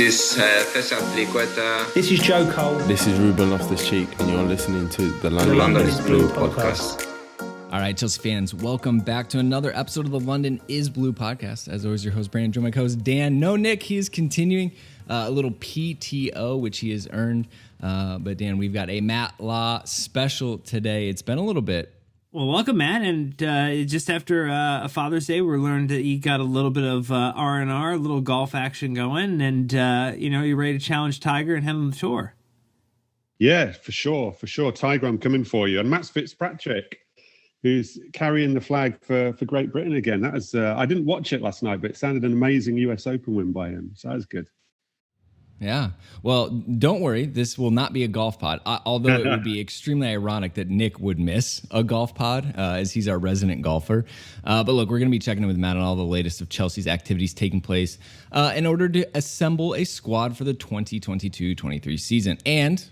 This is This is Joe Cole. This is Ruben Loftus-Cheek, and you're listening to the London is Blue podcast. All right, Chelsea fans, welcome back to another episode of the London is Blue podcast. As always, your host, Brandon, joined my co-host, Dan. No Nick, he is continuing a little PTO, which he has earned. But Dan, we've got a Matt Law special today. It's been a little bit. Well, welcome, Matt. And just after a Father's Day, we learned that you got a little bit of R&R, a little golf action going, and you're ready to challenge Tiger and head on the tour. Yeah, for sure. Tiger, I'm coming for you. And Matt Fitzpatrick, who's carrying the flag for Great Britain again. That was I didn't watch it last night, but it sounded an amazing US Open win by him. So that was good. Yeah. Well, don't worry. This will not be a golf pod, although it would be extremely ironic that Nick would miss a golf pod as he's our resident golfer. But look, we're going to be checking in with Matt on all the latest of Chelsea's activities taking place in order to assemble a squad for the 2022-23 season. And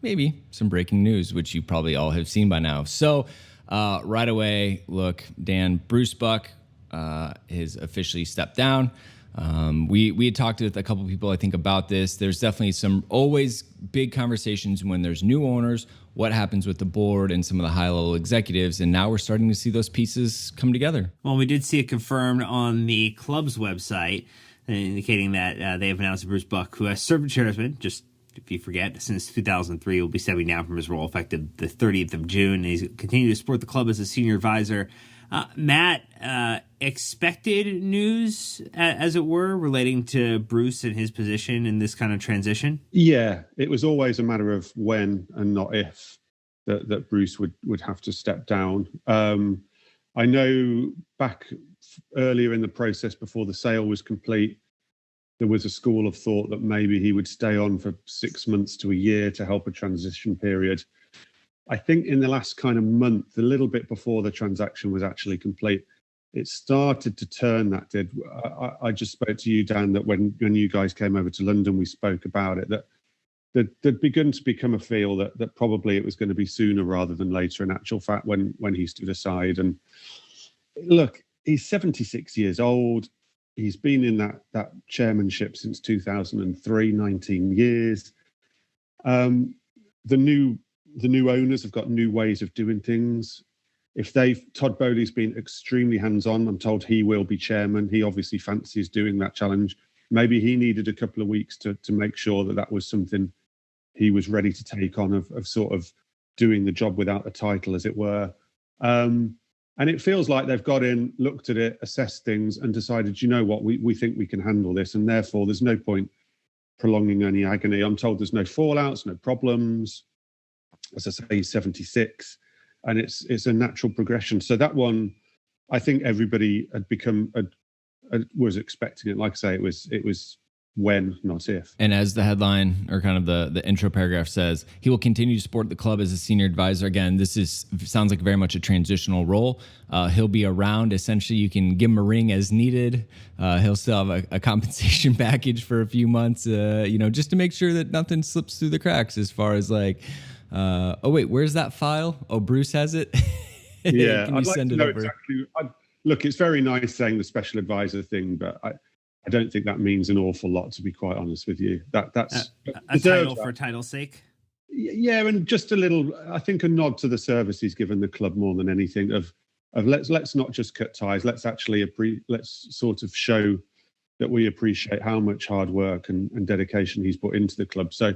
maybe some breaking news, which you probably all have seen by now. So right away, look, Dan, Bruce Buck has officially stepped down. We had talked with a couple people, I think, about this. There's definitely some always big conversations when there's new owners, what happens with the board and some of the high-level executives, and now we're starting to see those pieces come together. Well, we did see it confirmed on the club's website, indicating that they have announced that Bruce Buck, who has served as chairman, just if you forget, since 2003, will be stepping down from his role effective the 30th of June, and he's continued to support the club as a senior advisor. Matt, expected news, as it were, relating to Bruce and his position in this kind of transition? Yeah, it was always a matter of when and not if that Bruce would have to step down. I know back earlier in the process, before the sale was complete, there was a school of thought that maybe he would stay on for 6 months to a year to help a transition period. I think in the last kind of month, a little bit before the transaction was actually complete, it started to turn. That did. I just spoke to you, Dan, that when you guys came over to London, we spoke about it, that there'd begun to become a feel that probably it was going to be sooner rather than later, in actual fact, when he stood aside. And look, he's 76 years old. He's been in that chairmanship since 2003, 19 years. The new owners have got new ways of doing things. Todd Bowley's been extremely hands-on. I'm told he will be chairman. He obviously fancies doing that challenge. Maybe he needed a couple of weeks to make sure that was something he was ready to take on, of sort of doing the job without the title, as it were. And it feels like they've got in, looked at it, assessed things, and decided, you know what, we think we can handle this, and therefore there's no point prolonging any agony. I'm told there's no fallouts, no problems. As I say, he's 76, and it's a natural progression. So that one, I think everybody had was expecting it. Like I say, it was when, not if. And as the headline, or kind of the intro paragraph says, he will continue to support the club as a senior advisor. Again, sounds like very much a transitional role. He'll be around. Essentially, you can give him a ring as needed. He'll still have a compensation package for a few months, just to make sure that nothing slips through the cracks as far as like, oh wait, where's that file? Oh, Bruce has it. Yeah, Can you I'd like send to it know over? exactly. Look, it's very nice saying the special advisor thing, but I don't think that means an awful lot, to be quite honest with you. That's a title for title's sake. Yeah, and just a little, I think, a nod to the service he's given the club more than anything. Of let's not just cut ties. Let's actually let's sort of show that we appreciate how much hard work and dedication he's put into the club. So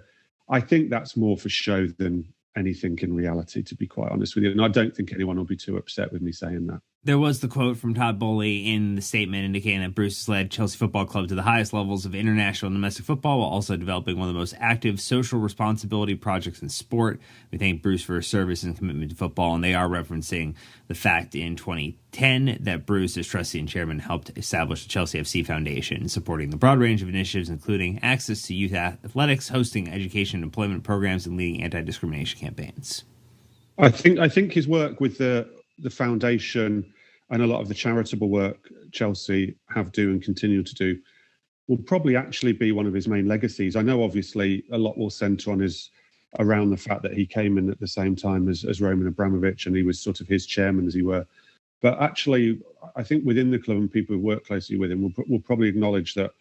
I think that's more for show than anything in reality, to be quite honest with you. And I don't think anyone will be too upset with me saying that. There was the quote from Todd Bowley in the statement indicating that Bruce has led Chelsea Football Club to the highest levels of international and domestic football, while also developing one of the most active social responsibility projects in sport. We thank Bruce for his service and commitment to football, and they are referencing the fact in 2010 that Bruce, as trustee and chairman, helped establish the Chelsea FC Foundation, supporting the broad range of initiatives, including access to youth athletics, hosting education and employment programs, and leading anti-discrimination campaigns. I think his work with the foundation and a lot of the charitable work Chelsea have do and continue to do will probably actually be one of his main legacies. I know obviously a lot will centre on around the fact that he came in at the same time as Roman Abramovich, and he was sort of his chairman, as he were. But actually, I think within the club and people who work closely with him will probably acknowledge that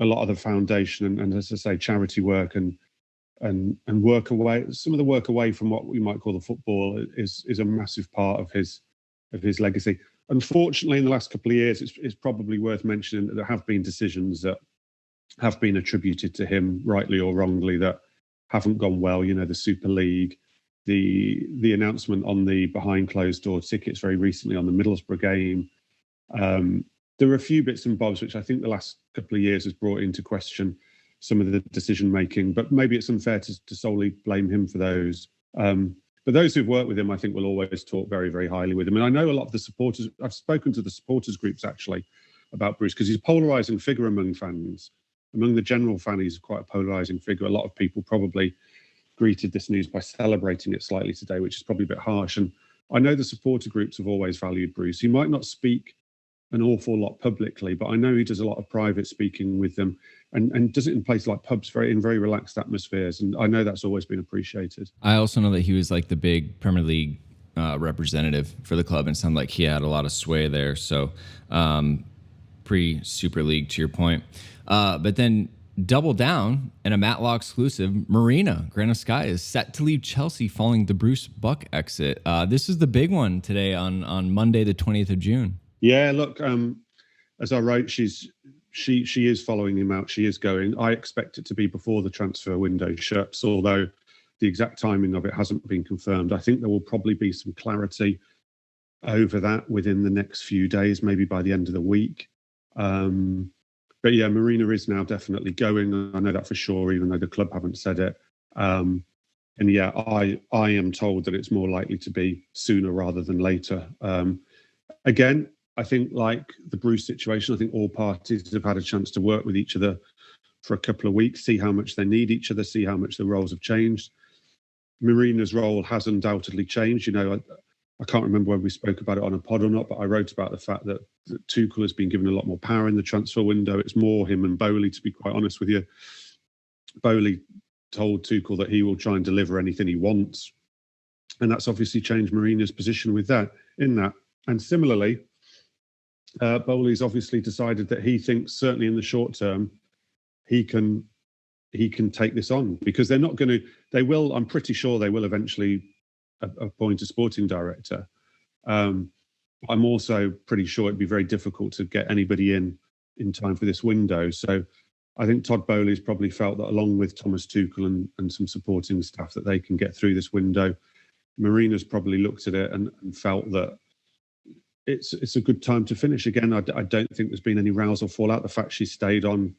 a lot of the foundation and as I say, charity work and work away. Some of the work away from what we might call the football is a massive part of his legacy. Unfortunately, in the last couple of years, it's probably worth mentioning that there have been decisions that have been attributed to him, rightly or wrongly, that haven't gone well. You know, the Super League, the announcement on the behind closed door tickets very recently on the Middlesbrough game. There are a few bits and bobs which I think the last couple of years has brought into question some of the decision making, but maybe it's unfair to solely blame him for those. But those who've worked with him, I think, will always talk very, very highly with him. And I know a lot of the supporters, I've spoken to the supporters groups actually about Bruce, because he's a polarising figure among fans. Among the general fan, he's quite a polarising figure. A lot of people probably greeted this news by celebrating it slightly today, which is probably a bit harsh. And I know the supporter groups have always valued Bruce. He might not speak an awful lot publicly, but I know he does a lot of private speaking with them and does it in places like pubs, in very relaxed atmospheres. And I know that's always been appreciated. I also know that he was like the big Premier League representative for the club, and it sounded like he had a lot of sway there. So pre-Super League, to your point. But then double down in a Matlaw exclusive, Marina Granovskaia is set to leave Chelsea following the Bruce Buck exit. This is the big one today on Monday, the 20th of June. Yeah, look, as I wrote, she is following him out. She is going. I expect it to be before the transfer window shuts, although the exact timing of it hasn't been confirmed. I think there will probably be some clarity over that within the next few days, maybe by the end of the week. But yeah, Marina is now definitely going. I know that for sure, even though the club haven't said it. And yeah, I am told that it's more likely to be sooner rather than later. Again, I think like the Bruce situation, I think all parties have had a chance to work with each other for a couple of weeks, see how much they need each other, see how much the roles have changed. Marina's role has undoubtedly changed. You know, I can't remember whether we spoke about it on a pod or not, but I wrote about the fact that Tuchel has been given a lot more power in the transfer window. It's more him and Bowley, to be quite honest with you. Bowley told Tuchel that he will try and deliver anything he wants. And that's obviously changed Marina's position with that, in that. And similarly, Bowley's obviously decided that he thinks, certainly in the short term, he can take this on, because they're not going to. They will. I'm pretty sure they will eventually appoint a sporting director. I'm also pretty sure it'd be very difficult to get anybody in time for this window. So I think Todd Bowley's probably felt that, along with Thomas Tuchel and some supporting staff, that they can get through this window. Marina's probably looked at it and felt that it's a good time to finish. Again, I don't think there's been any rows or fallout. The fact she stayed on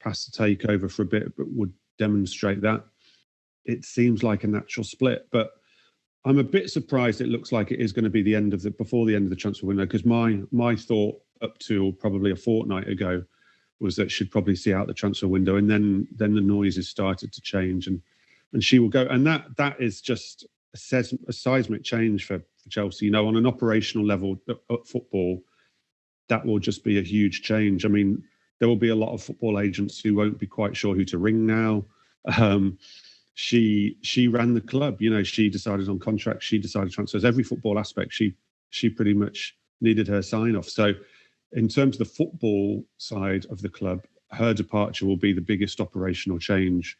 past the takeover for a bit would demonstrate that. It seems like a natural split, but I'm a bit surprised it looks like it is going to be before the end of the transfer window, because my thought up to probably a fortnight ago was that she'd probably see out the transfer window, and then the noises started to change and she will go. And that is just a seismic change for Chelsea. You know, on an operational level at football, that will just be a huge change. I mean, there will be a lot of football agents who won't be quite sure who to ring now. She ran the club. You know, she decided on contracts, she decided transfers, every football aspect. She pretty much needed her sign off. So in terms of the football side of the club, her departure will be the biggest operational change,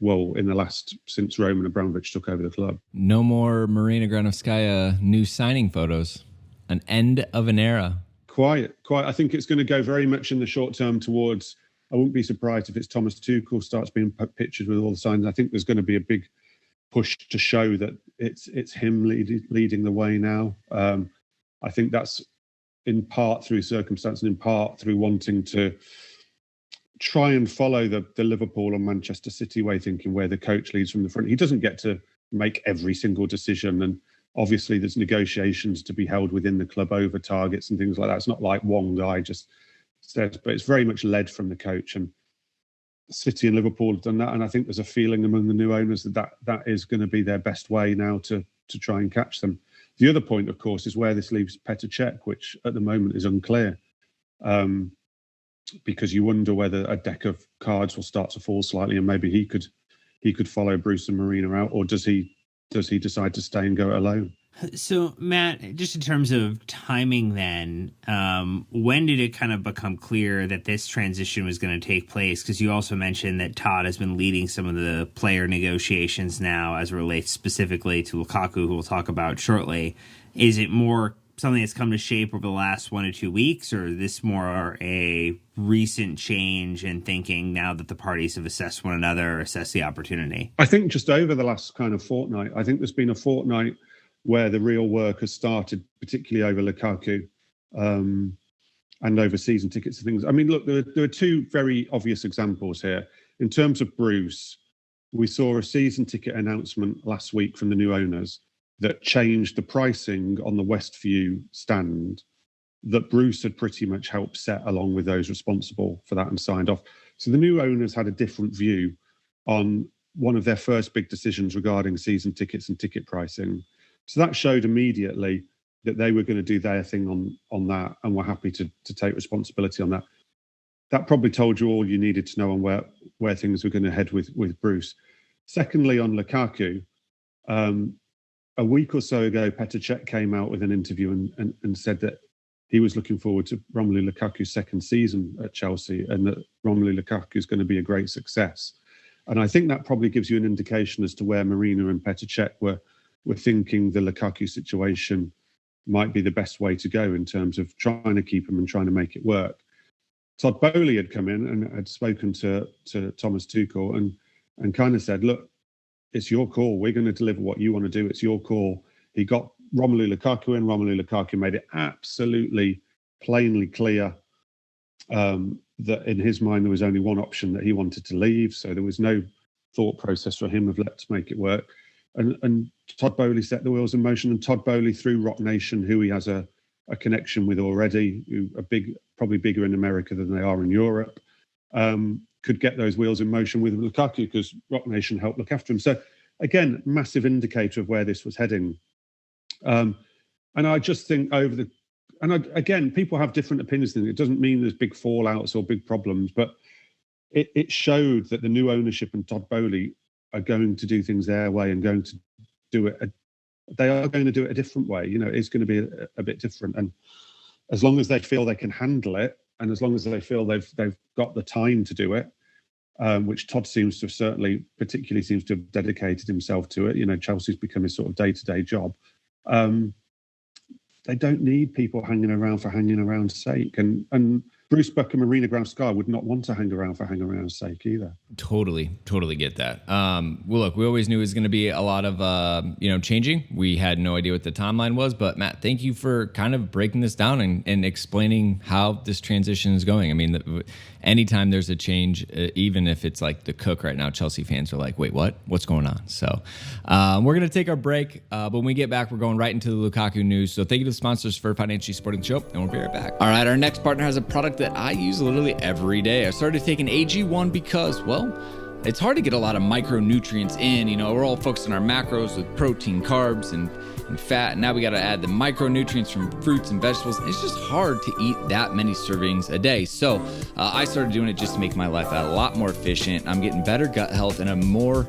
well, in the last, since Roman Abramovich took over the club. No more Marina Granovskaia new signing photos. An end of an era. Quite. I think it's going to go very much in the short term towards, I wouldn't be surprised if it's Thomas Tuchel starts being pictured with all the signs. I think there's going to be a big push to show that it's him leading the way now. I think that's in part through circumstance and in part through wanting to try and follow the Liverpool and Manchester City way thinking, where the coach leads from the front. He doesn't get to make every single decision, and obviously there's negotiations to be held within the club over targets and things like that. It's not like one guy just says, but it's very much led from the coach. And City and Liverpool have done that, and I think there's a feeling among the new owners that is going to be their best way now to try and catch them. The other point, of course, is where this leaves Petr Cech, which at the moment is unclear. Because you wonder whether a deck of cards will start to fall slightly, and maybe he could follow Bruce and Marina out, or does he decide to stay and go it alone? So, Matt, just in terms of timing then, when did it kind of become clear that this transition was going to take place? Because you also mentioned that Todd has been leading some of the player negotiations now as it relates specifically to Lukaku, who we'll talk about shortly. Is it more something that's come to shape over the last 1 to 2 weeks, or is this more a recent change in thinking now that the parties have assessed one another, assessed the opportunity? I think just over the last kind of fortnight, I think there's been a fortnight where the real work has started, particularly over Lukaku and over season tickets and things. I mean, look, there are two very obvious examples here. In terms of Bruce, we saw a season ticket announcement last week from the new owners that changed the pricing on the Westview stand that Bruce had pretty much helped set along with those responsible for that and signed off. So the new owners had a different view on one of their first big decisions regarding season tickets and ticket pricing. So that showed immediately that they were going to do their thing on that and were happy to take responsibility on that. That probably told you all you needed to know on where things were going to head with Bruce. Secondly, on Lukaku, a week or so ago, Petr Cech came out with an interview and said that he was looking forward to Romelu Lukaku's second season at Chelsea and that Romelu Lukaku is going to be a great success. And I think that probably gives you an indication as to where Marina and Petr Cech were thinking the Lukaku situation might be the best way to go in terms of trying to keep him and trying to make it work. Todd Boehly had come in and had spoken to Thomas Tuchel and kind of said, look, it's your call. We're going to deliver what you want to do. It's your call. He got Romelu Lukaku in. Romelu Lukaku made it absolutely plainly clear that in his mind there was only one option, that he wanted to leave. So there was no thought process for him of let's make it work. And Todd Boehly set the wheels in motion, and Todd Boehly, through Rock Nation, who he has a connection with already, who are probably bigger in America than they are in Europe, could get those wheels in motion with Lukaku because Rock Nation helped look after him. So again, massive indicator of where this was heading. And I just think again, people have different opinions. It doesn't mean there's big fallouts or big problems, but it showed that the new ownership and Todd Boehly are going to do things their way and going to do it. They are going to do it a different way. You know, it's going to be a bit different. And as long as they feel they can handle it, and as long as they feel they've got the time to do it, which Todd seems to have particularly seems to have dedicated himself to it. You know, Chelsea's become his sort of day-to-day job. They don't need people hanging around for hanging around's sake. And Bruce Buck and Marina Granovskaia would not want to hang around for hanging around's sake either. Totally get that. Well, look, we always knew it was going to be a lot of, changing. We had no idea what the timeline was, but Matt, thank you for kind of breaking this down and explaining how this transition is going. I mean, anytime there's a change, even if it's like the cook right now, Chelsea fans are like, wait, what? What's going on? So we're going to take our break. But when we get back, we're going right into the Lukaku news. So thank you to the sponsors for financially supporting the show, and we'll be right back. All right, our next partner has a product that I use literally every day. I started taking AG1 because, well, it's hard to get a lot of micronutrients in. You know, we're all focused on our macros with protein, carbs, and fat. And now we got to add the micronutrients from fruits and vegetables. It's just hard to eat that many servings a day. So I started doing it just to make my life a lot more efficient. I'm getting better gut health and a more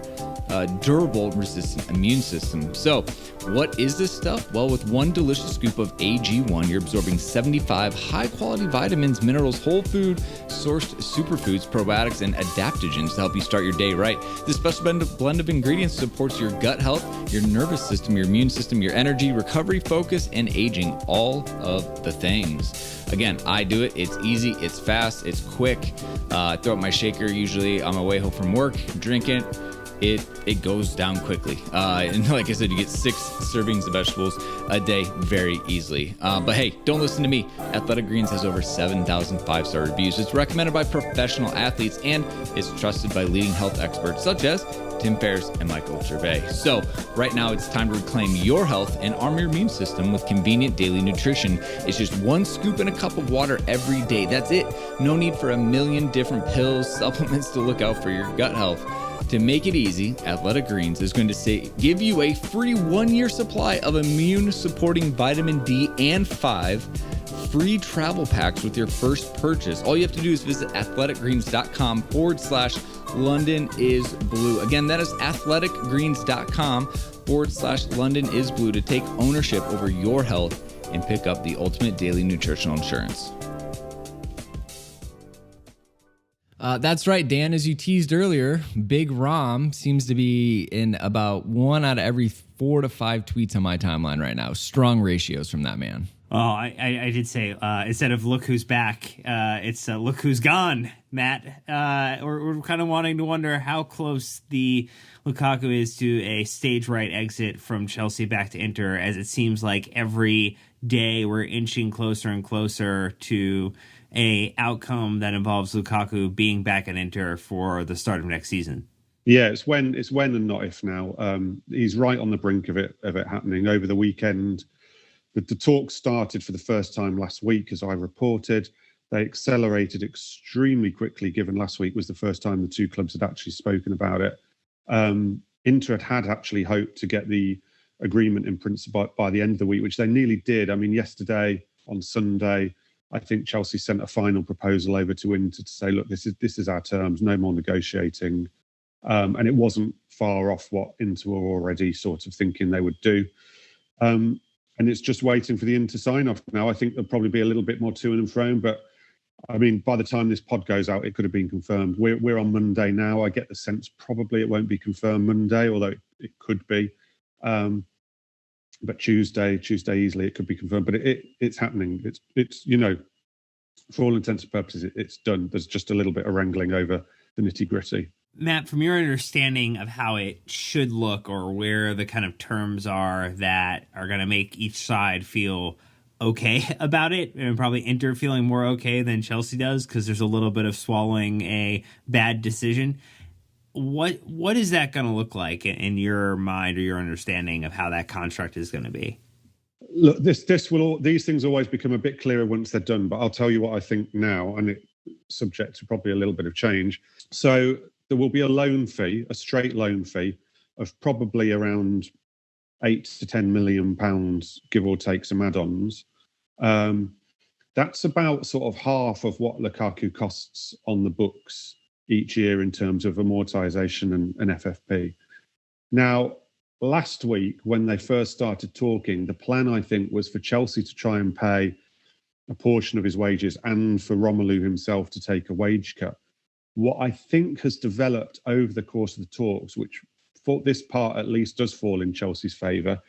durable, resistant immune system. So what is this stuff? Well, with one delicious scoop of AG1, you're absorbing 75 high-quality vitamins, minerals, whole food, sourced superfoods, probiotics, and adaptogens to help you start your day right. This special blend of ingredients supports your gut health, your nervous system, your immune system, your energy, recovery, focus, and aging, all of the things. Again, I do it. It's easy, it's fast, it's quick. I throw up my shaker usually on my way home from work, drink it. It goes down quickly. And like I said, you get 6 servings of vegetables a day very easily. But hey, don't listen to me. Athletic Greens has over 7,000 5-star reviews. It's recommended by professional athletes and is trusted by leading health experts such as Tim Ferriss and Michael Gervais. So right now it's time to reclaim your health and arm your immune system with convenient daily nutrition. It's just 1 scoop in a cup of water every day. That's it. No need for a million different pills, supplements to look out for your gut health. To make it easy, Athletic Greens is going to give you a free 1-year supply of immune-supporting vitamin D and 5 free travel packs with your first purchase. All you have to do is visit athleticgreens.com/London is blue. Again, that is athleticgreens.com/London is blue to take ownership over your health and pick up the ultimate daily nutritional insurance. That's right, Dan. As you teased earlier, Big Rom seems to be in about 1 out of every 4 to 5 tweets on my timeline right now. Strong ratios from that man. Oh, I did say instead of "look who's back," it's "look who's gone." Matt, we're kind of wanting to wonder how close the Lukaku is to a stage right exit from Chelsea back to Inter, as it seems like every day we're inching closer and closer to a outcome that involves Lukaku being back at Inter for the start of next season. Yeah, it's when and not if now. He's right on the brink of it happening over the weekend. The talk started for the first time last week, as I reported. They accelerated extremely quickly, given last week was the first time the two clubs had actually spoken about it. Inter had actually hoped to get the agreement in principle by the end of the week, which they nearly did. I mean, yesterday on Sunday, I think Chelsea sent a final proposal over to Inter to say, look, this is our terms, no more negotiating. And it wasn't far off what Inter were already sort of thinking they would do. And it's just waiting for the Inter sign-off now. I think there'll probably be a little bit more to and fro, but I mean, by the time this pod goes out, it could have been confirmed. We're on Monday now. I get the sense probably it won't be confirmed Monday, although it could be. But Tuesday easily it could be confirmed. But it's happening. It's for all intents and purposes, it's done. There's just a little bit of wrangling over the nitty-gritty. Matt, from your understanding of how it should look or where the kind of terms are that are going to make each side feel okay about it, and probably Inter feeling more okay than Chelsea does because there's a little bit of swallowing a bad decision. What is that going to look like in your mind or your understanding of how that contract is going to be? Look, these things always become a bit clearer once they're done, but I'll tell you what I think now, and it's subject to probably a little bit of change. So there will be a loan fee, a straight loan fee of probably around £8 to £10 million, give or take some add-ons. That's about sort of half of what Lukaku costs on the books each year in terms of amortization and FFP. Now, last week, when they first started talking, the plan, I think, was for Chelsea to try and pay a portion of his wages and for Romelu himself to take a wage cut. What I think has developed over the course of the talks, which for this part at least does fall in Chelsea's favour,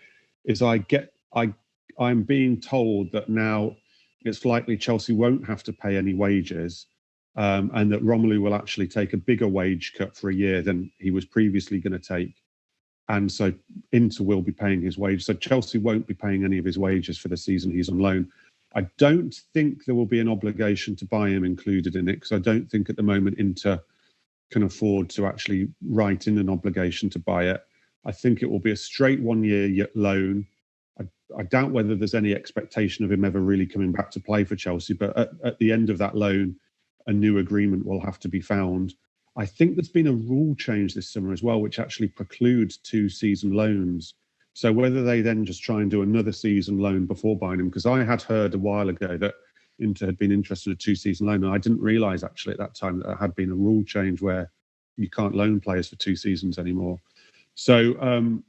is I'm being told that now it's likely Chelsea won't have to pay any wages, and that Romelu will actually take a bigger wage cut for a year than he was previously going to take. And so Inter will be paying his wage. So Chelsea won't be paying any of his wages for the season he's on loan. I don't think there will be an obligation to buy him included in it, because I don't think at the moment Inter can afford to actually write in an obligation to buy it. I think it will be a straight 1-year loan. I doubt whether there's any expectation of him ever really coming back to play for Chelsea, but at the end of that loan, a new agreement will have to be found. I think there's been a rule change this summer as well, which actually precludes 2-season loans. So whether they then just try and do another season loan before buying him, because I had heard a while ago that Inter had been interested in a 2-season loan, and I didn't realise actually at that time that there had been a rule change where you can't loan players for 2 seasons anymore. So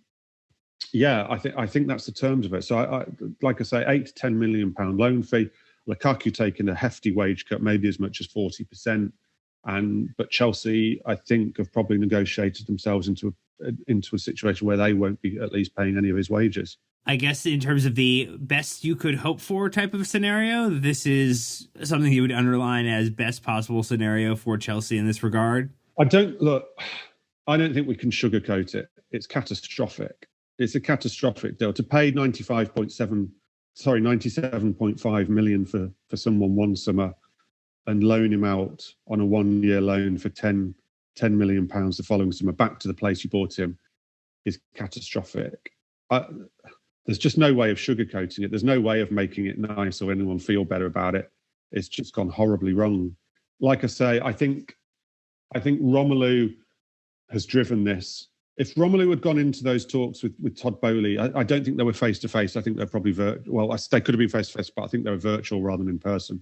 I think that's the terms of it. So I like I say, £8 to £10 million loan fee. Lukaku taking a hefty wage cut, maybe as much as 40%. But Chelsea, I think, have probably negotiated themselves into a situation where they won't be at least paying any of his wages. I guess in terms of the best you could hope for type of scenario, this is something you would underline as best possible scenario for Chelsea in this regard. I don't think we can sugarcoat it. It's catastrophic. It's a catastrophic deal. To pay 97.5 million for someone one summer and loan him out on a 1-year loan for £10 million the following summer back to the place you bought him is catastrophic. There's just no way of sugarcoating it. There's no way of making it nice or anyone feel better about it. It's just gone horribly wrong. Like I say, I think Romelu has driven this if Romelu had gone into those talks with Todd Boehly, I don't think they were face-to-face. I think they're probably they could have been face-to-face, but I think they were virtual rather than in person.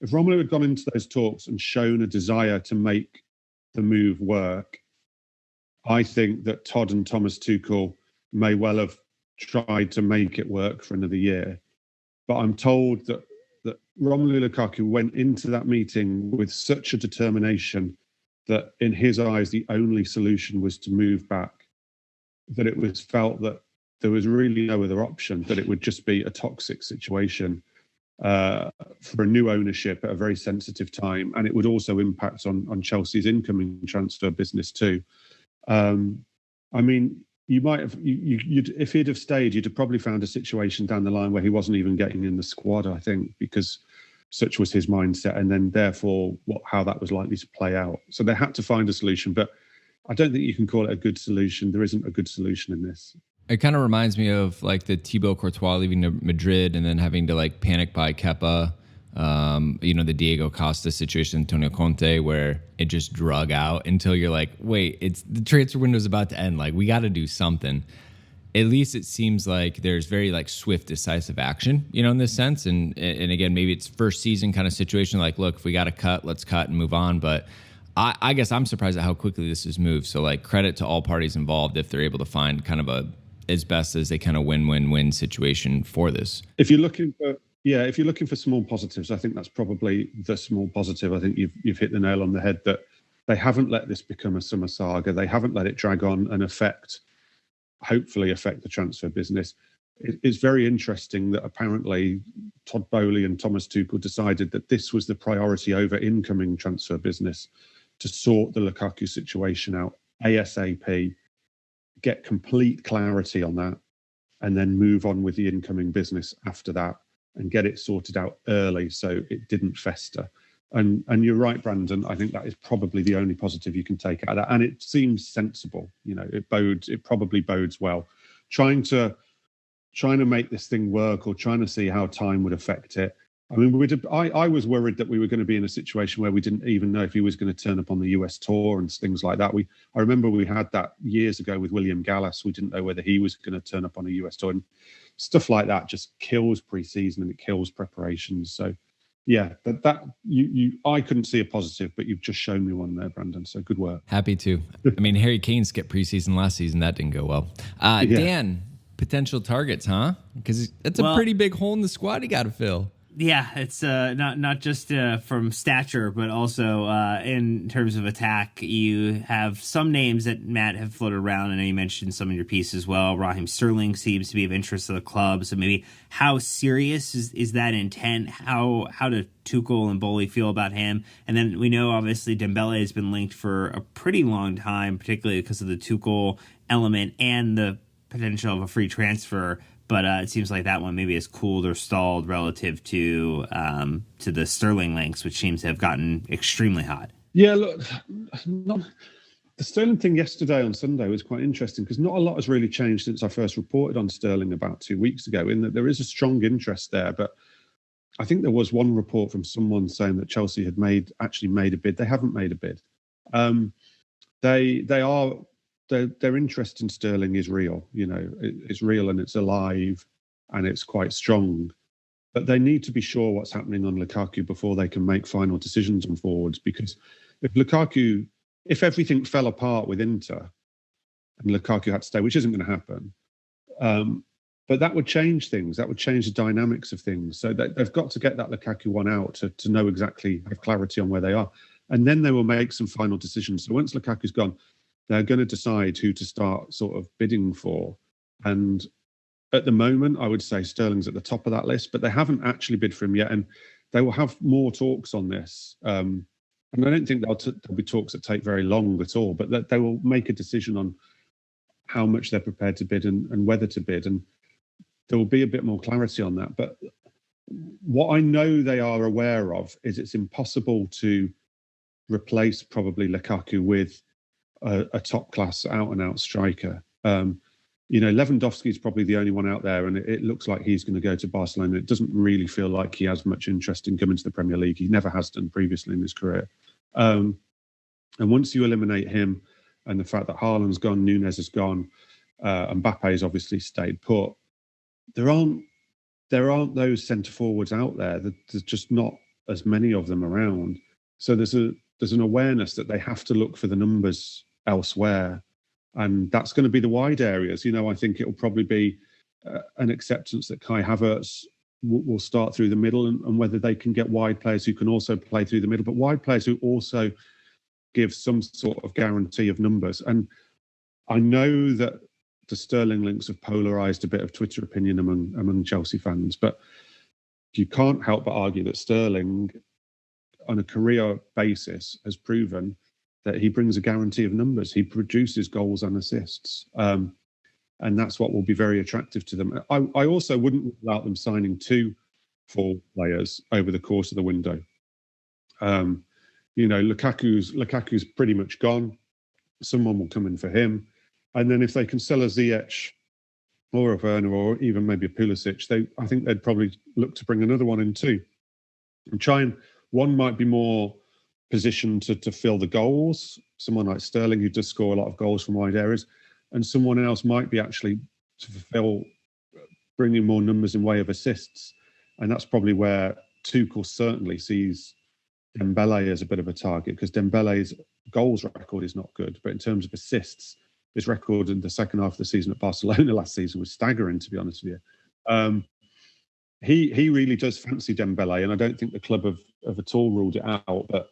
If Romelu had gone into those talks and shown a desire to make the move work, I think that Todd and Thomas Tuchel may well have tried to make it work for another year. But I'm told that Romelu Lukaku went into that meeting with such a determination that in his eyes, the only solution was to move back, that it was felt that there was really no other option, that it would just be a toxic situation for a new ownership at a very sensitive time. And it would also impact on Chelsea's incoming transfer business too. I mean, you might have, you'd if he'd have stayed, you'd have probably found a situation down the line where he wasn't even getting in the squad, I think, because such was his mindset, and then therefore how that was likely to play out. So they had to find a solution, but I don't think you can call it a good solution. There isn't a good solution in this. It kind of reminds me of like the Thibaut Courtois leaving to Madrid and then having to like panic buy Kepa. The Diego Costa situation, Antonio Conte, where it just drug out until you're like, wait, it's the transfer window's about to end. Like, we got to do something. At least it seems like there's very like swift, decisive action, in this sense. And again, maybe it's first season kind of situation. Like, look, if we got to cut, let's cut and move on. But I guess I'm surprised at how quickly this has moved. So like, credit to all parties involved if they're able to find kind of as best as they kind of win-win-win situation for this. If you're looking for small positives, I think that's probably the small positive. I think you've hit the nail on the head that they haven't let this become a summer saga. They haven't let it drag on and hopefully affect the transfer business. It's very interesting that apparently Todd Boehly and Thomas Tuchel decided that this was the priority over incoming transfer business, to sort the Lukaku situation out ASAP, get complete clarity on that, and then move on with the incoming business after that and get it sorted out early so it didn't fester. And you're right, Brandon. I think that is probably the only positive you can take out of that. And it seems sensible. It probably bodes well. Trying to make this thing work, or trying to see how time would affect it. I mean, I was worried that we were going to be in a situation where we didn't even know if he was going to turn up on the US tour and things like that. I remember we had that years ago with William Gallas. We didn't know whether he was going to turn up on a US tour, and stuff like that just kills pre-season and it kills preparations. So yeah, I couldn't see a positive, but you've just shown me one there, Brandon. So good work. Happy to. I mean, Harry Kane skipped preseason last season. That didn't go well. Yeah. Dan, potential targets, huh? Because that's a pretty big hole in the squad you got to fill. Yeah, it's not just from stature, but also in terms of attack. You have some names that, Matt, have floated around. I know you mentioned some in your piece as well. Raheem Sterling seems to be of interest to the club. So maybe how serious is that intent? How do Tuchel and Boehly feel about him? And then we know, obviously, Dembele has been linked for a pretty long time, particularly because of the Tuchel element and the potential of a free transfer. But it seems like that one maybe is cooled or stalled relative to the Sterling links, which seems to have gotten extremely hot. Yeah, look, the Sterling thing yesterday on Sunday was quite interesting because not a lot has really changed since I first reported on Sterling about 2 weeks ago, in that there is a strong interest there. But I think there was one report from someone saying that Chelsea had actually made a bid. They haven't made a bid. Their interest in Sterling is real. It's real and it's alive and it's quite strong. But they need to be sure what's happening on Lukaku before they can make final decisions on forwards. Because if everything fell apart with Inter and Lukaku had to stay, which isn't going to happen, but that would change things. That would change the dynamics of things. So they've got to get that Lukaku one out to know exactly, have clarity on where they are. And then they will make some final decisions. So once Lukaku's gone, they're going to decide who to start sort of bidding for. And at the moment, I would say Sterling's at the top of that list, but they haven't actually bid for him yet. And they will have more talks on this. And I don't think there'll be talks that take very long at all, but they will make a decision on how much they're prepared to bid and whether to bid. And there will be a bit more clarity on that. But what I know they are aware of is it's impossible to replace probably Lukaku with a top-class out-and-out striker. Lewandowski is probably the only one out there, and it looks like he's going to go to Barcelona. It doesn't really feel like he has much interest in coming to the Premier League. He never has done previously in his career. And once you eliminate him and the fact that Haaland's gone, Nunes has gone, Mbappe's obviously stayed put, there aren't those centre forwards out there. There's just not as many of them around. So there's an awareness that they have to look for the numbers elsewhere, and that's going to be the wide areas. I think it'll probably be an acceptance that Kai Havertz will start through the middle, and whether they can get wide players who can also play through the middle, but wide players who also give some sort of guarantee of numbers. And I know that the Sterling links have polarised a bit of Twitter opinion among Chelsea fans, but you can't help but argue that Sterling, on a career basis, has proven that he brings a guarantee of numbers. He produces goals and assists. And that's what will be very attractive to them. I also wouldn't rule out them signing 2 full players over the course of the window. Lukaku's pretty much gone. Someone will come in for him. And then if they can sell a Ziyech or a Werner or even maybe a Pulisic, I think they'd probably look to bring another one in too. And one might be more positioned to fill the goals, someone like Sterling who does score a lot of goals from wide areas, and someone else might be actually to fulfill, bringing more numbers in way of assists. And that's probably where Tuchel certainly sees Dembele as a bit of a target, because Dembele's goals record is not good, but in terms of assists, his record in the second half of the season at Barcelona last season was staggering, to be honest with you. He really does fancy Dembele, and I don't think the club have at all ruled it out. But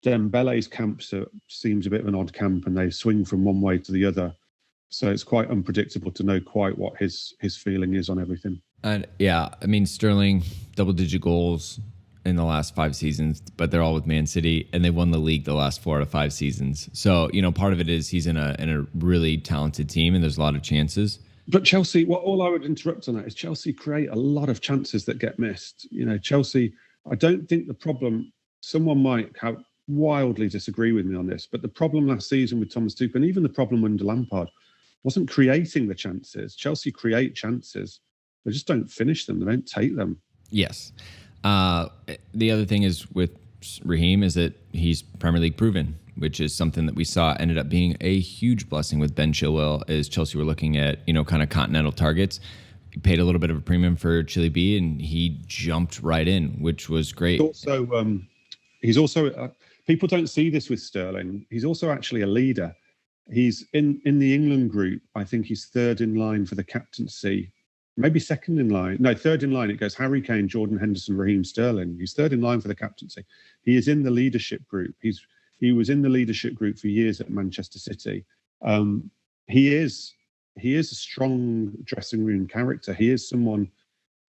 Dembele's camp seems a bit of an odd camp, and they swing from one way to the other. So it's quite unpredictable to know quite what his feeling is on everything. And Sterling, double-digit goals in the last 5 seasons, but they're all with Man City, and they won the league the last 4 out of 5 seasons. So, part of it is he's in a really talented team, and there's a lot of chances. But Chelsea, all I would interrupt on that is Chelsea create a lot of chances that get missed. Chelsea, I don't think the problem, someone might wildly disagree with me on this, but the problem last season with Thomas Tuchel, and even the problem under Lampard, wasn't creating the chances. Chelsea create chances. They just don't finish them. They don't take them. Yes. The other thing is with Raheem is that he's Premier League proven, which is something that we saw ended up being a huge blessing with Ben Chilwell, as Chelsea were looking at, kind of continental targets. He paid a little bit of a premium for Chile B, and he jumped right in, which was great. He's also people don't see this with Sterling. He's also actually a leader. He's in the England group. I think he's 3rd in line for the captaincy. Maybe 2nd in line. No, 3rd in line. It goes Harry Kane, Jordan Henderson, Raheem Sterling. He's 3rd in line for the captaincy. He is in the leadership group. He was in the leadership group for years at Manchester City. He is a strong dressing room character. He is someone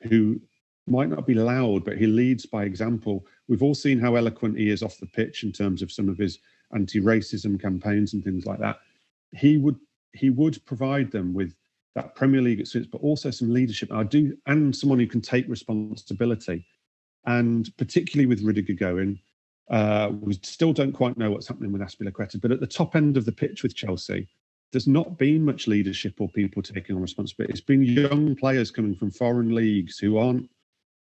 who might not be loud, but he leads by example. We've all seen how eloquent he is off the pitch in terms of some of his anti-racism campaigns and things like that. He would provide them with that Premier League experience, but also some leadership. And someone who can take responsibility. And particularly with Rudiger going, we still don't quite know what's happening with Azpilicueta. But at the top end of the pitch with Chelsea, there's not been much leadership or people taking on responsibility. It's been young players coming from foreign leagues who aren't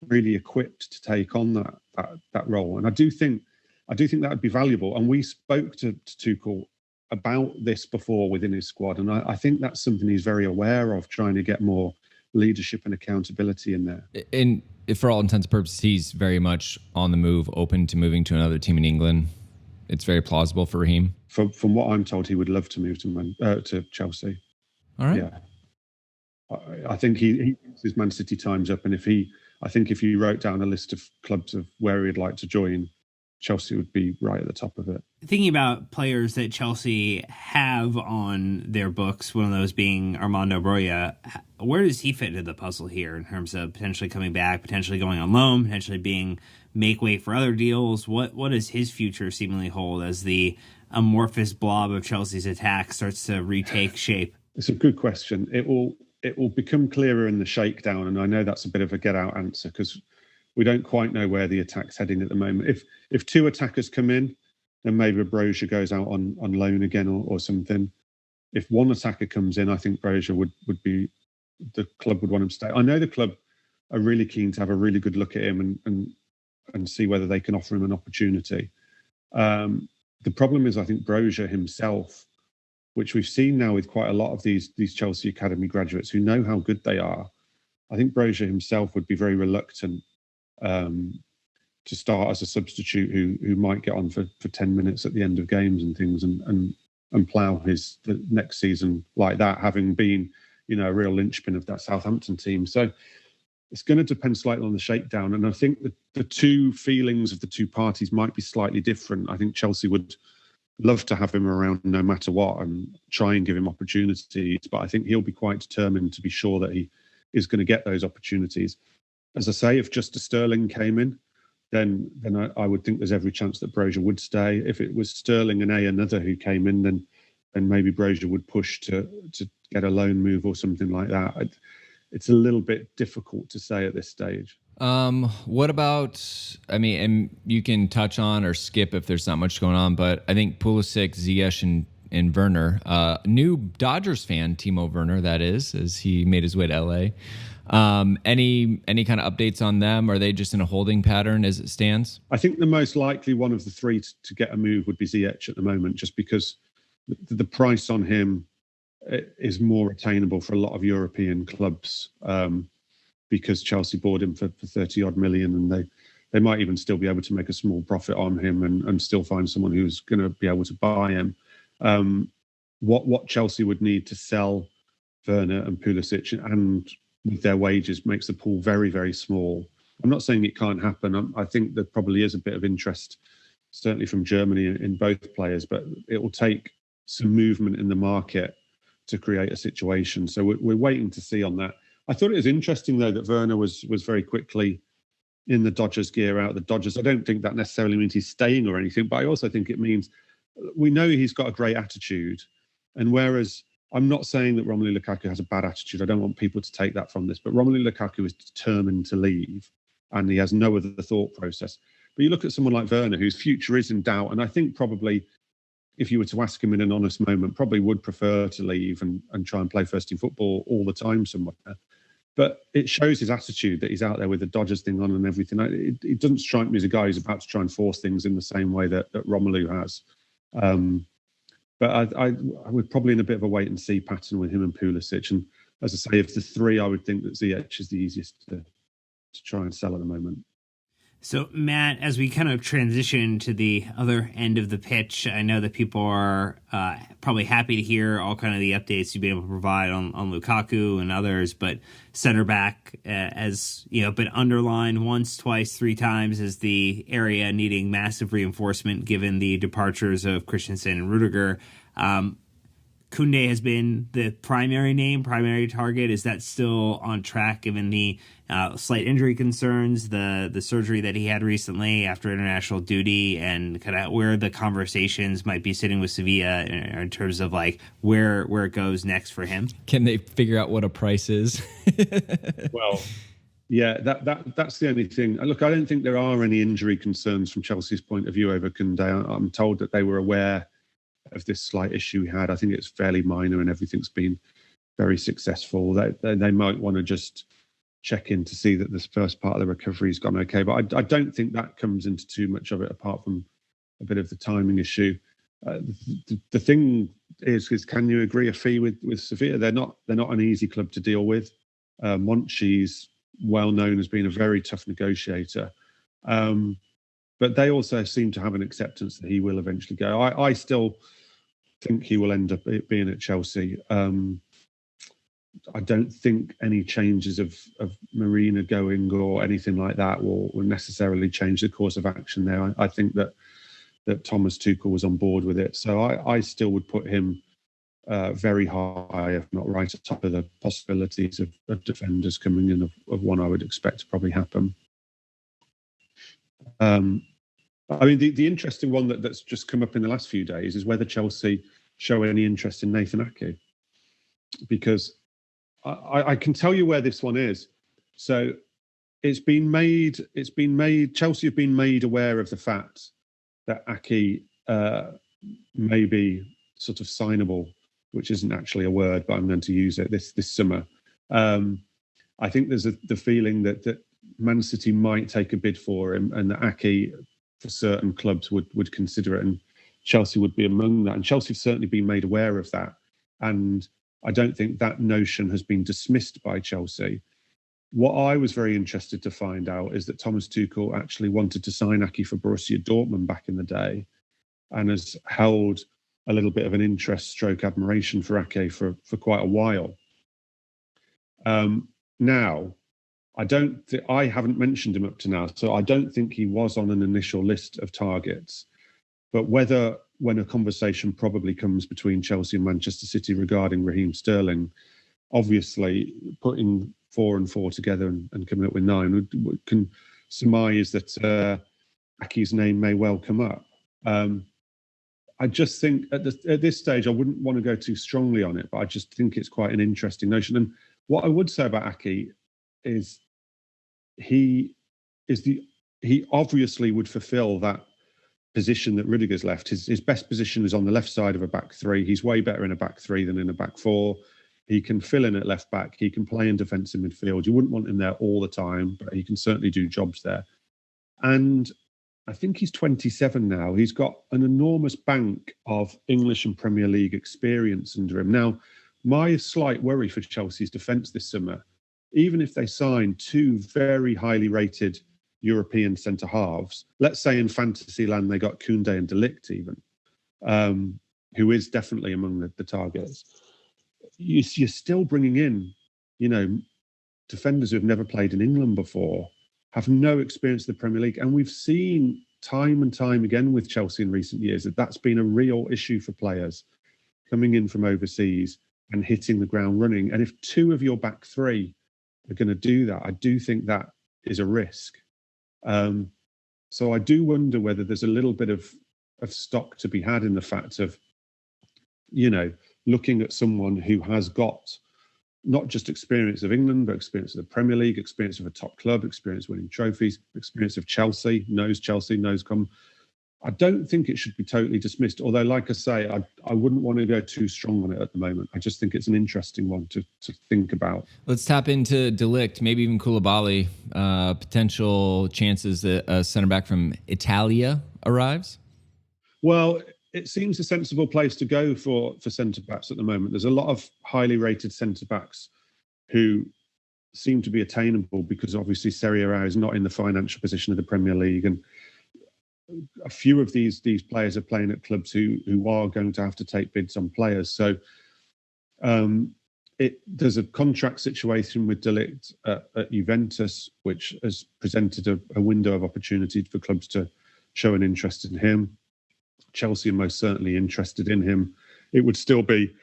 really equipped to take on that role. And I do think that would be valuable. And we spoke to Tuchel about this before within his squad. And I think that's something he's very aware of, trying to get more leadership and accountability in there. And for all intents and purposes, he's very much on the move, open to moving to another team in England. It's very plausible for Raheem. From what I'm told, he would love to move to Chelsea. All right. Yeah. I think his Man City time's up. And if he wrote down a list of clubs of where he'd like to join, Chelsea would be right at the top of it. Thinking about players that Chelsea have on their books, one of those being Armando Broja, where does he fit into the puzzle here in terms of potentially coming back, potentially going on loan, potentially being make way for other deals? What does his future seemingly hold as the amorphous blob of Chelsea's attack starts to retake shape? It's a good question. It will become clearer in the shakedown, and I know that's a bit of a get-out answer because we don't quite know where the attack's heading at the moment. If 2 attackers come in, then maybe Broja goes out on loan again or something. If 1 attacker comes in, I think Broja would be, the club would want him to stay. I know the club are really keen to have a really good look at him and see whether they can offer him an opportunity. The problem is, I think Broja himself which we've seen now with quite a lot of these Chelsea academy graduates who know how good they are. I think Broja himself would be very reluctant to start as a substitute who might get on for 10 minutes at the end of games and things and plough the next season like that, having been, a real linchpin of that Southampton team. So it's going to depend slightly on the shakedown. And I think that the two feelings of the two parties might be slightly different. I think Chelsea would love to have him around no matter what and try and give him opportunities. But I think he'll be quite determined to be sure that he is going to get those opportunities. As I say, if just a Sterling came in, then I would think there's every chance that Broja would stay. If it was Sterling and another who came in, then maybe Broja would push to get a loan move or something like that. It's a little bit difficult to say at this stage. What about, and you can touch on or skip if there's not much going on, but I think Pulisic, Ziyech, and Werner, new Dodgers fan, Timo Werner, that is, as he made his way to LA. Any kind of updates on them? Are they just in a holding pattern as it stands? I think the most likely one of the three to get a move would be Ziyech at the moment, just because the price on him is more attainable for a lot of European clubs, because Chelsea bought him for 30 odd million, and they might even still be able to make a small profit on him and still find someone who's going to be able to buy him. What Chelsea would need to sell Werner and Pulisic and with their wages makes the pool very, very small. I'm not saying it can't happen. I think there probably is a bit of interest, certainly from Germany in both players, but it will take some movement in the market to create a situation. So we're waiting to see on that. I thought it was interesting, though, that Werner was very quickly in the Dodgers gear out. The Dodgers, I don't think that necessarily means he's staying or anything, but I also think it means we know he's got a great attitude. And whereas I'm not saying that Romelu Lukaku has a bad attitude, I don't want people to take that from this, but Romelu Lukaku is determined to leave and he has no other thought process. But you look at someone like Werner, whose future is in doubt, and I think probably if you were to ask him in an honest moment, probably would prefer to leave and try and play first team football all the time somewhere. But it shows his attitude that he's out there with the Dodgers thing on and everything. It doesn't strike me as a guy who's about to try and force things in the same way that Romelu has. But we're probably in a bit of a wait and see pattern with him and Pulisic. And as I say, of the three, I would think that Ziyech is the easiest to try and sell at the moment. So, Matt, as we kind of transition to the other end of the pitch, I know that people are probably happy to hear all kind of the updates you've been able to provide on Lukaku and others, but center back, as been underlined once, twice, three times as the area needing massive reinforcement given the departures of Christensen and Rudiger. Koundé has been the primary target. Is that still on track given the slight injury concerns, the surgery that he had recently after international duty, and kind of where the conversations might be sitting with Sevilla in terms of like where it goes next for him? Can they figure out what a price is? Well, yeah, that's the only thing. Look, I don't think there are any injury concerns from Chelsea's point of view over Koundé. I'm told that they were aware of this slight issue he had. I think it's fairly minor and everything's been very successful. They might want to just check in to see that this first part of the recovery has gone okay. But I don't think that comes into too much of it, apart from a bit of the timing issue. The thing is can you agree a fee with Sevilla? They're not an easy club to deal with. Monchi's well known as being a very tough negotiator. But they also seem to have an acceptance that he will eventually go. I still think he will end up being at Chelsea. I don't think any changes of Marina going or anything like that will necessarily change the course of action there. I think that Thomas Tuchel was on board with it. So I still would put him very high, if not right at top of the possibilities of defenders coming in of one I would expect to probably happen. I mean, the interesting one that's just come up in the last few days is whether Chelsea show any interest in Nathan Ake, because I can tell you where this one is. So it's been made. Chelsea have been made aware of the fact that Ake may be sort of signable, which isn't actually a word, but I'm going to use it this summer. I think there's the feeling that Man City might take a bid for him, and that Ake, for certain clubs, would consider it. And Chelsea would be among that. And Chelsea have certainly been made aware of that. And I don't think that notion has been dismissed by Chelsea. What I was very interested to find out is that Thomas Tuchel actually wanted to sign Ake for Borussia Dortmund back in the day and has held a little bit of an interest stroke admiration for Ake for quite a while. Now, I haven't mentioned him up to now, so I don't think he was on an initial list of targets. But when a conversation probably comes between Chelsea and Manchester City regarding Raheem Sterling, obviously putting 4 and 4 together and coming up with 9, we can surmise that Ake's name may well come up. I just think at this stage, I wouldn't want to go too strongly on it, but I just think it's quite an interesting notion. And what I would say about Ake is he obviously would fulfill that position that Rudiger's left. His best position is on the left side of a back three. He's way better in a back three than in a back four. He can fill in at left back. He can play in defensive midfield. You wouldn't want him there all the time, but he can certainly do jobs there. And I think he's 27 now. He's got an enormous bank of English and Premier League experience under him. Now, my slight worry for Chelsea's defence this summer, even if they sign 2 very highly rated European centre-halves, let's say in fantasy land they got Koundé and Ligt even, who is definitely among the targets. You're still bringing in, defenders who have never played in England before, have no experience in the Premier League. And we've seen time and time again with Chelsea in recent years that that's been a real issue for players coming in from overseas and hitting the ground running. And if 2 of your back 3 are going to do that, I do think that is a risk. So I do wonder whether there's a little bit of stock to be had in the fact of, looking at someone who has got not just experience of England, but experience of the Premier League, experience of a top club, experience winning trophies, experience of Chelsea, knows come. I don't think it should be totally dismissed. Although, like I say, I wouldn't want to go too strong on it at the moment. I just think it's an interesting one to think about. Let's tap into De Ligt, maybe even Koulibaly. Potential chances that a centre back from Italia arrives? Well, it seems a sensible place to go for centre backs at the moment. There's a lot of highly rated centre backs who seem to be attainable because obviously Serie A is not in the financial position of the Premier League, and a few of these players are playing at clubs who are going to have to take bids on players. So there's a contract situation with De Ligt at Juventus, which has presented a window of opportunity for clubs to show an interest in him. Chelsea are most certainly interested in him. It would still be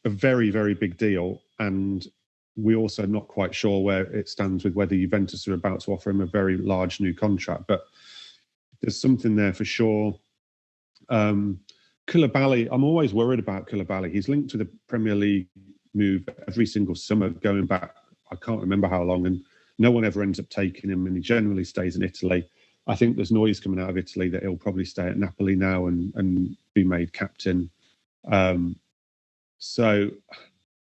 a very, very big deal. And we're also not quite sure where it stands with whether Juventus are about to offer him a very large new contract. But there's something there for sure. Koulibaly, I'm always worried about Koulibaly. He's linked to the Premier League move every single summer, going back, I can't remember how long, and no one ever ends up taking him, and he generally stays in Italy. I think there's noise coming out of Italy that he'll probably stay at Napoli now and be made captain. So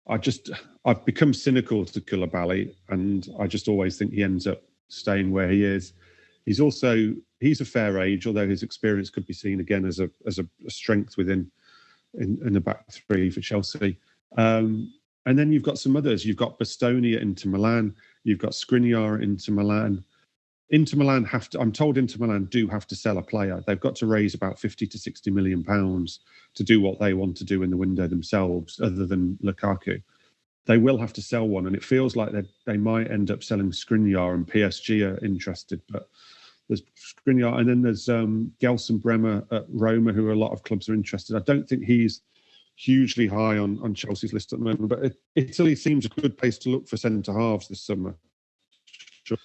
I've become cynical to Koulibaly, and I just always think he ends up staying where he is. He's a fair age, although his experience could be seen again as a strength within in the back 3 for Chelsea. And then you've got some others. You've got Bastoni at Inter Milan. You've got Skriniar at Inter Milan. Inter Milan I'm told Inter Milan do have to sell a player. They've got to raise about 50 to 60 million pounds to do what they want to do in the window themselves, other than Lukaku. They will have to sell one, and it feels like they might end up selling Skriniar, and PSG are interested. But there's Skriniar, and then there's Gelson Bremer at Roma, who a lot of clubs are interested. I don't think he's hugely high on Chelsea's list at the moment, but Italy seems a good place to look for centre-halves this summer. Sure.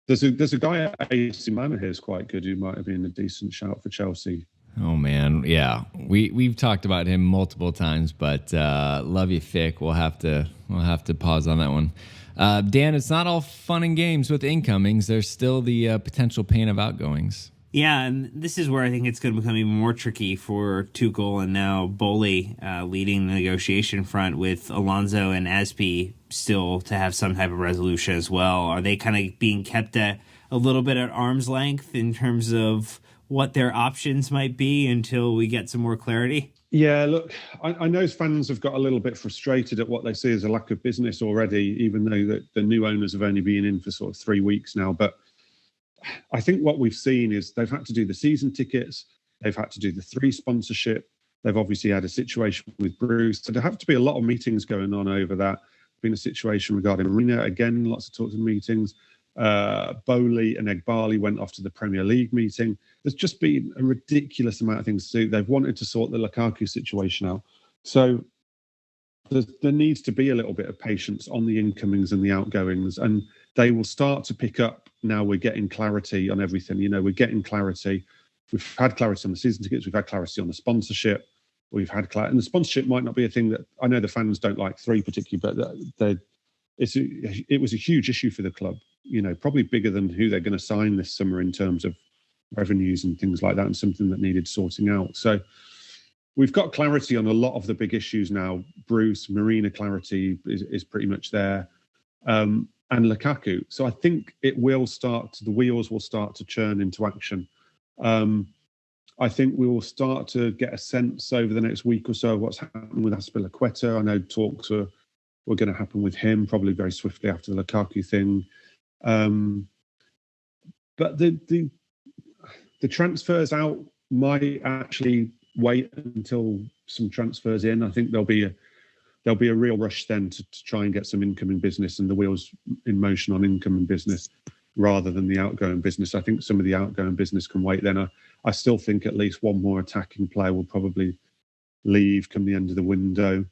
There's a guy at AC Milan here who's quite good, who might have been a decent shout for Chelsea. Oh man, yeah, we've talked about him multiple times, but love you, Fick. We'll have to pause on that one. Dan, it's not all fun and games with incomings. There's still the potential pain of outgoings. Yeah, and this is where I think it's going to become even more tricky for Tuchel and now Boli leading the negotiation front with Alonso and Aspi still to have some type of resolution as well. Are they kind of being kept at a little bit at arm's length in terms of what their options might be until we get some more clarity? Yeah, look, I know fans have got a little bit frustrated at what they see as a lack of business already, even though the new owners have only been in for sort of 3 weeks now. But I think what we've seen is they've had to do the season tickets, they've had to do the 3 sponsorship, they've obviously had a situation with Bruce. So there have to be a lot of meetings going on over that. Been a situation regarding Marina, again, lots of talks and meetings. Bowley and Egbali went off to the Premier League meeting. There's just been a ridiculous amount of things to do. They've wanted to sort the Lukaku situation out. So there needs to be a little bit of patience on the incomings and the outgoings, and they will start to pick up now. We're getting clarity on everything. We're getting clarity. We've had clarity on the season tickets. We've had clarity on the sponsorship. We've had clarity. And the sponsorship might not be a thing that I know the fans don't like 3 particularly, but it was a huge issue for the club. Probably bigger than who they're going to sign this summer in terms of revenues and things like that, and something that needed sorting out. So we've got clarity on a lot of the big issues now. Bruce, Marina clarity is pretty much there, and Lukaku. So I think the wheels will start to churn into action. I think we will start to get a sense over the next week or so of what's happening with Azpilicueta. I know talks were going to happen with him probably very swiftly after the Lukaku thing. But the transfers out might actually wait until some transfers in. I think there'll be a real rush then to try and get some incoming business and the wheels in motion on incoming business rather than the outgoing business. I think some of the outgoing business can wait then. I still think at least one more attacking player will probably leave come the end of the window.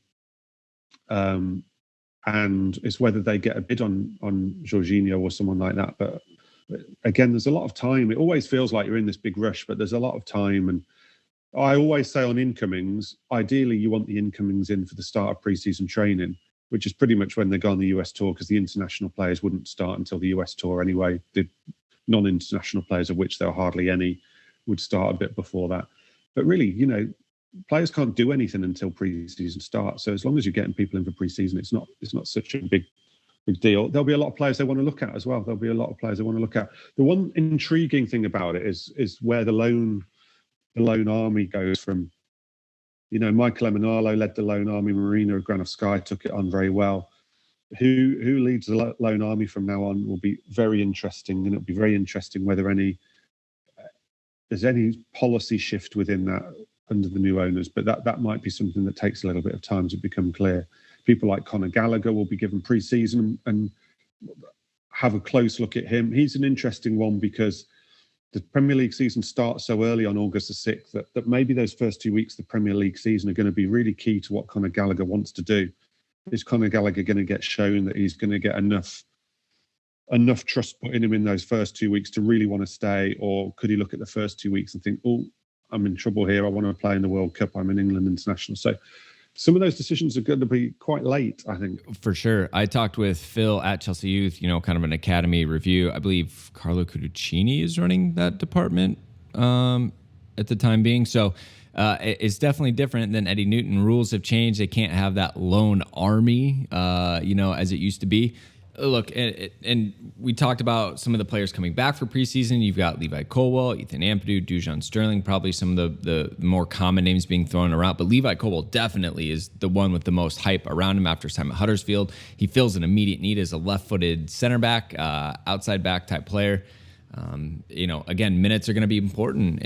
And it's whether they get a bid on Jorginho or someone like that. But again, there's a lot of time. It always feels like you're in this big rush, but there's a lot of time. And I always say on incomings, ideally you want the incomings in for the start of pre-season training, which is pretty much when they go on the US tour, because the international players wouldn't start until the US tour anyway. The non-international players, of which there are hardly any, would start a bit before that. But really, players can't do anything until pre-season starts. So as long as you're getting people in for pre-season, it's not such a big deal. There'll be a lot of players they want to look at as well. The one intriguing thing about it is where the loan army goes from. Michael Emenalo led the loan army. Marina Granovskaia took it on very well. Who leads the loan army from now on will be very interesting, and it'll be very interesting whether there's any policy shift within that under the new owners, but that might be something that takes a little bit of time to become clear. People like Conor Gallagher will be given pre-season and have a close look at him. He's an interesting one because the Premier League season starts so early on August the 6th that maybe those first 2 weeks of the Premier League season are going to be really key to what Conor Gallagher wants to do. Is Conor Gallagher going to get shown that he's going to get enough trust put in him in those first 2 weeks to really want to stay, or could he look at the first 2 weeks and think, oh, I'm in trouble here, I want to play in the World Cup, I'm an England international. So some of those decisions are going to be quite late, I think. For sure. I talked with Phil at Chelsea Youth, kind of an academy review. I believe Carlo Cutuccini is running that department at the time being. So it's definitely different than Eddie Newton. Rules have changed. They can't have that lone army, as it used to be. Look, and we talked about some of the players coming back for preseason. You've got Levi Colwill, Ethan Ampadu, Dujon Sterling, probably some of the more common names being thrown around. But Levi Colwill definitely is the one with the most hype around him after his time at Huddersfield. He fills an immediate need as a left-footed center back, outside back type player. Again, minutes are going to be important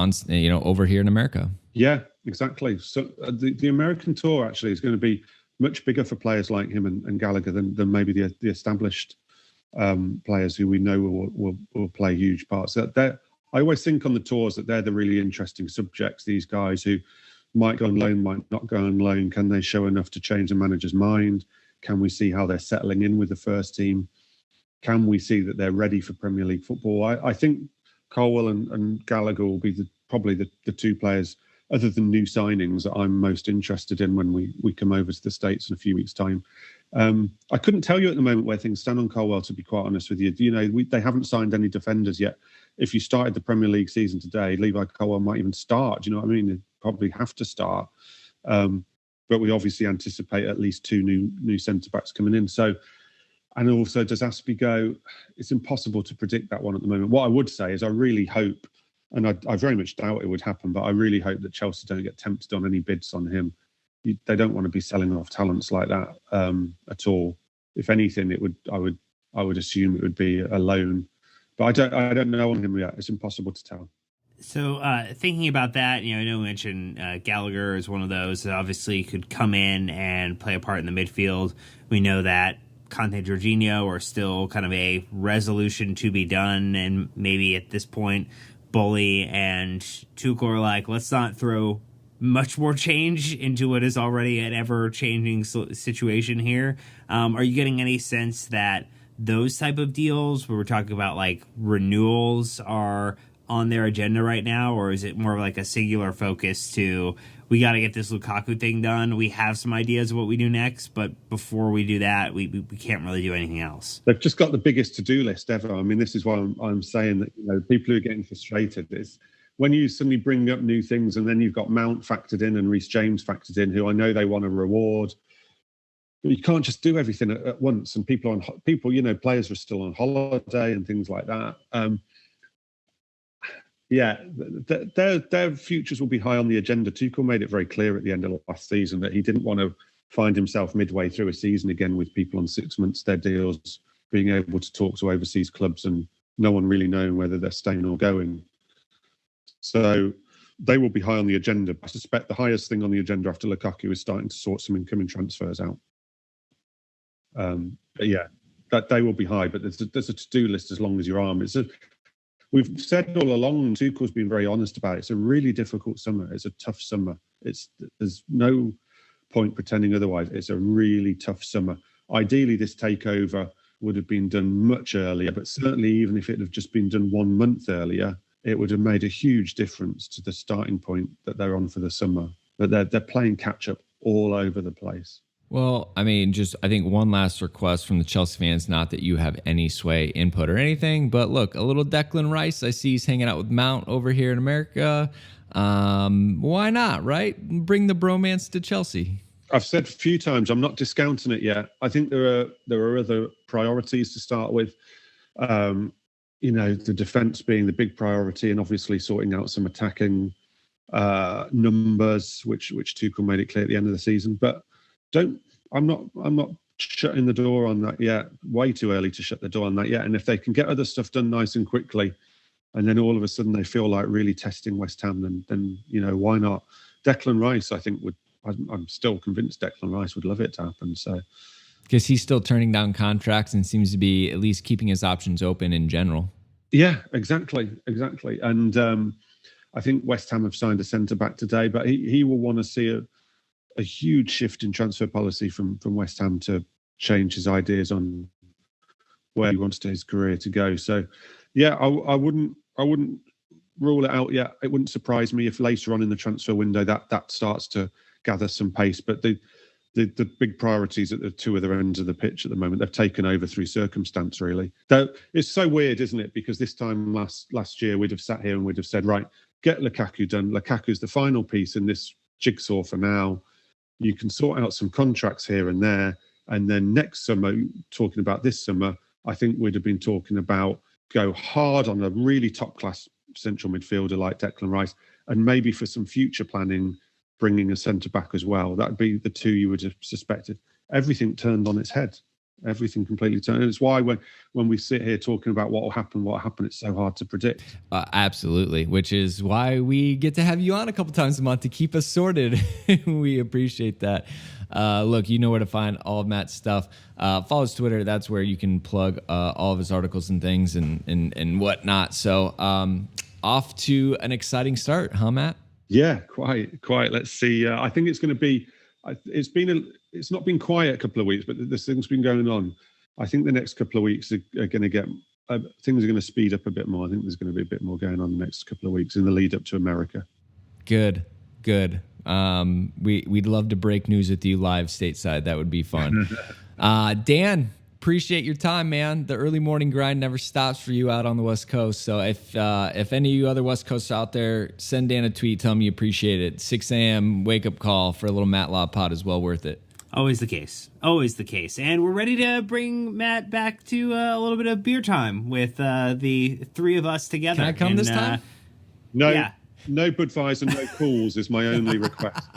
over here in America. Yeah, exactly. So the American tour actually is going to be much bigger for players like him and Gallagher than maybe the established players who we know will play huge parts. I always think on the tours that they're the really interesting subjects, these guys who might go on loan, might not go on loan. Can they show enough to change the manager's mind? Can we see how they're settling in with the first team? Can we see that they're ready for Premier League football? I think Colwill and Gallagher will be probably the two players, other than new signings, that I'm most interested in when we come over to the States in a few weeks' time. I couldn't tell you at the moment where things stand on Colwill, to be quite honest with you. They haven't signed any defenders yet. If you started the Premier League season today, Levi Colwill might even start. Do you know what I mean? They'd probably have to start. But we obviously anticipate at least two new centre-backs coming in. So, and also, does Aspie go? It's impossible to predict that one at the moment. What I would say is I really hope and I very much doubt it would happen, but I really hope that Chelsea don't get tempted on any bids on him. They don't want to be selling off talents like that at all. If anything, I would assume it would be a loan, but I don't know on him yet. It's impossible to tell. So thinking about that, I know we mentioned Gallagher is one of those that obviously could come in and play a part in the midfield. We know that Koundé, Jorginho are still kind of a resolution to be done, and maybe at this point, Bully and Tuchel are like, let's not throw much more change into what is already an ever-changing situation here. Are you getting any sense that those type of deals, where we're talking about like renewals, are on their agenda right now, or is it more of like a singular focus to, we got to get this Lukaku thing done, we have some ideas of what we do next, but before we do that, we can't really do anything else? They've just got the biggest to-do list ever. I mean, this is why I'm saying that people who are getting frustrated is when you suddenly bring up new things, and then you've got Mount factored in and Reece James factored in, who I know they want to reward. But you can't just do everything at once, and players are still on holiday and things like that. Their futures will be high on the agenda. Tuchel made it very clear at the end of last season that he didn't want to find himself midway through a season again with people on 6 months their deals, being able to talk to overseas clubs and no one really knowing whether they're staying or going. So they will be high on the agenda. I suspect the highest thing on the agenda after Lukaku is starting to sort some incoming transfers out. That they will be high, but there's a to-do list as long as your arm. We've said all along, Tuchel's been very honest about it. It's a really difficult summer. It's a tough summer. There's no point pretending otherwise. It's a really tough summer. Ideally, this takeover would have been done much earlier, but certainly even if it had just been done 1 month earlier, it would have made a huge difference to the starting point that they're on for the summer. But they're playing catch-up all over the place. Well, I mean, I think one last request from the Chelsea fans, not that you have any sway, input, or anything, but look, a little Declan Rice. I see he's hanging out with Mount over here in America. Why not, right? Bring the bromance to Chelsea. I've said a few times, I'm not discounting it yet. I think there are other priorities to start with. The defence being the big priority, and obviously sorting out some attacking numbers, which Tuchel made it clear at the end of the season. But I'm not shutting the door on that yet. Way too early to shut the door on that yet. And if they can get other stuff done nice and quickly, and then all of a sudden they feel like really testing West Ham, then why not? Declan Rice, I think I'm still convinced Declan Rice would love it to happen. So, because he's still turning down contracts and seems to be at least keeping his options open in general. Yeah, exactly. And I think West Ham have signed a centre back today, but he will want to see a huge shift in transfer policy from West Ham to change his ideas on where he wants his career to go. So, yeah, I wouldn't rule it out yet. It wouldn't surprise me if later on in the transfer window that starts to gather some pace. But the big priorities at the two other ends of the pitch at the moment, they've taken over through circumstance, really. Though it's so weird, isn't it? Because this time last year, we'd have sat here and we'd have said, right, get Lukaku done. Lukaku's the final piece in this jigsaw for now. You can sort out some contracts here and there. And then next summer, talking about this summer, I think we'd have been talking about go hard on a really top-class central midfielder like Declan Rice, and maybe for some future planning, bringing a centre-back as well. That'd be the two you would have suspected. Everything turned on its head. Everything completely turned. And it's why when we sit here talking about what will happen, it's so hard to predict. Absolutely, which is why we get to have you on a couple times a month to keep us sorted. We appreciate that. Look, you know where to find all of Matt's stuff. Follow his Twitter. That's where you can plug all of his articles and things and whatnot. So off to an exciting start, huh, Matt? Yeah, quite. Let's see. I think it's going to be. It's not been quiet a couple of weeks, but this thing's been going on. I think the next couple of weeks are going to get things are going to speed up a bit more. I think there's going to be a bit more going on the next couple of weeks in the lead up to America. Good. We'd love to break news with you live stateside. That would be fun. Dan, appreciate your time, man. The early morning grind never stops for you out on the West Coast. So if any of you other West Coasts out there, send Dan a tweet, tell him you appreciate it. 6 a.m. wake up call for a little Matt Law pod is well worth it. Always the case. And we're ready to bring Matt back to a little bit of beer time with the three of us together. Can I come this time? No, Yeah. no Budweiser, no Cools is my only request.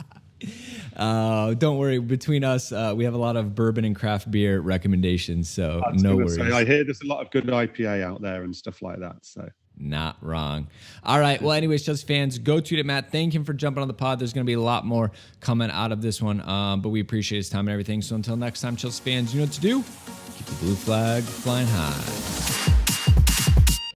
Don't worry. Between us, we have a lot of bourbon and craft beer recommendations, so no worries. I hear there's a lot of good IPA out there and stuff like that. So not wrong. All right. Well, anyways, Chelsea fans, go tweet at Matt. Thank him for jumping on the pod. There's going to be a lot more coming out of this one, but we appreciate his time and everything. So until next time, Chelsea fans, you know what to do. Keep the blue flag flying high.